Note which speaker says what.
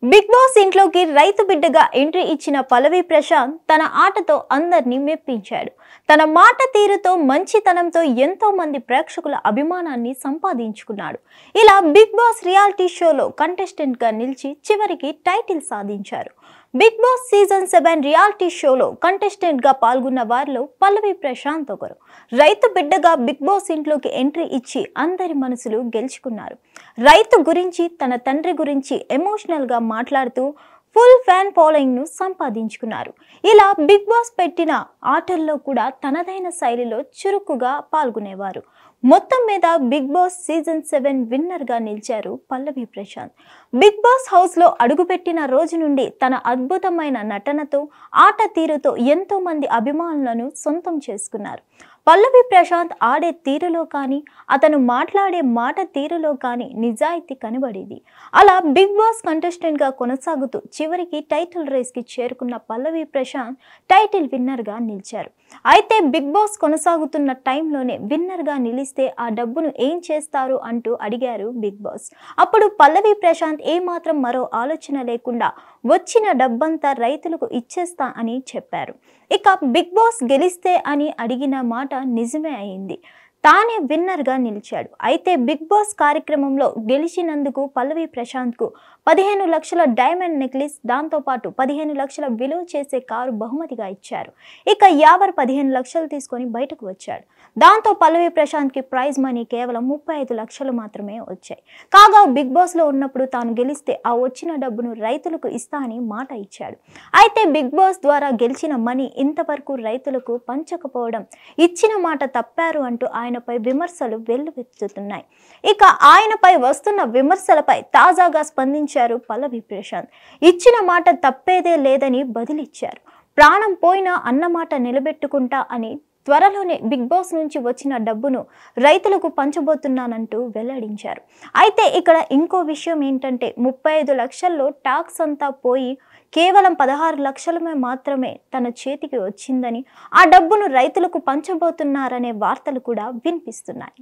Speaker 1: Big boss ఇంట్లోకి రైతు బిడ్డగా ఎంట్రీ ఇచ్చిన పల్లవి ప్రశాంత్ తన ఆటతో అందరినీ మెప్పించాడు. తన మాట తీరుతో మంచితనంతో ఎంతో మంది ప్రేక్షకుల అభిమానాన్ని సంపాదించుకున్నాడు. ఇలా బిగ్ బాస్ రియాలిటీ షోలో కంటెస్టెంట్ గా నిలిచి చివరికి టైటిల్ సాధించారు. బిగ్ బాస్ సీజన్ 7 రియాలిటీ షోలో కంటెస్టెంట్ గా పాల్గొన్న వారిలో పల్లవి ప్రశాంత్ ఒకరు. రైతు బిడ్డగా బిగ్ బాస్ ఇంట్లోకి ఎంట్రీ ఇచ్చి అందరి మనసులు గెలుచుకున్నారు. రైతు గురించి, తన తండ్రి గురించి ఎమోషనల్ గా మాట్లాడుతూ ఫుల్ ఫ్యాన్ ఫాలోయింగ్ ను సంపాదించుకున్నారు. ఇలా బిగ్ బాస్ పెట్టిన ఆటల్లో కూడా తనదైన శైలిలో చురుకుగా పాల్గొనేవారు. మొత్తం మీద బిగ్ బాస్ సీజన్ 7 విన్నర్ గా నిలిచారు పల్లవి ప్రశాంత్. బిగ్ బాస్ హౌస్ లో అడుగుపెట్టిన రోజు నుండి తన అద్భుతమైన నటనతో, ఆట తీరుతో ఎంతో మంది అభిమానులను సొంతం చేసుకున్నారు. పల్లవి ప్రశాంత్ ఆడే తీరులో కానీ, అతను మాట్లాడే మాట తీరులో కానీ నిజాయితీ కనబడేది. అలా బిగ్ బాస్ కంటెస్టెంట్ గా కొనసాగుతూ చివరికి టైటిల్ రేస్ కి చేరుకున్న పల్లవి ప్రశాంత్ టైటిల్ విన్నర్ గా నిలిచారు. అయితే బిగ్ బాస్ కొనసాగుతున్న టైంలోనే విన్నర్ గా నిలిస్తే ఆ డబ్బును ఏం చేస్తారు అంటూ అడిగారు బిగ్ బాస్. అప్పుడు పల్లవి ప్రశాంత్ ఏమాత్రం మరో ఆలోచన లేకుండా వచ్చిన డబ్బంతా రైతులకు ఇచ్చేస్తా అని చెప్పారు. ఇక బిగ్ బాస్ గెలిస్తే అని అడిగిన మాట నిజమే అయింది. తానే విన్నర్ గా నిలిచాడు. అయితే బిగ్ బాస్ కార్యక్రమంలో గెలిచినందుకు పల్లవి ప్రశాంత్ కు 15 లక్షల డైమండ్ నెక్లెస్, దాంతో పాటు 15 లక్షల విలువ చేసే కారు బహుమతిగా ఇచ్చారు. ఇక యావర్ 15 లక్షలు తీసుకొని బయటకు వచ్చాడు. దాంతో పల్లవి ప్రశాంత్ కి ప్రైజ్ మనీ కేవలం 35 లక్షలు మాత్రమే వచ్చాయి. కాగా బిగ్ బాస్ లో ఉన్నప్పుడు తాను గెలిస్తే ఆ వచ్చిన డబ్బును రైతులకు ఇస్తా అని మాట ఇచ్చాడు. అయితే బిగ్ బాస్ ద్వారా గెలిచిన మనీ ఇంతవరకు రైతులకు పంచకపోవడం, ఇచ్చిన మాట తప్పారు అంటూ ఆయనపై విమర్శలు వెల్లువెత్తుతున్నాయి. ఇక ఆయనపై వస్తున్న విమర్శలపై తాజాగా స్పందించారు పల్లవి ప్రశాంత్. ఇచ్చిన మాట తప్పేదే లేదని బదిలిచ్చారు. ప్రాణం పోయినా అన్నమాట నిలబెట్టుకుంటా అని త్వరలోనే బిగ్ బాస్ నుంచి వచ్చిన డబ్బును రైతులకు పంచబోతున్నానంటూ వెల్లడించారు. అయితే ఇక్కడ ఇంకో విషయం ఏంటంటే 35 లక్షల్లో టాక్స్ అంతా పోయి కేవలం 16 లక్షలమే మాత్రమే తన చేతికి వచ్చిందని, ఆ డబ్బును రైతులకు పంచబోతున్నారనే వార్తలు కూడా వినిపిస్తున్నాయి.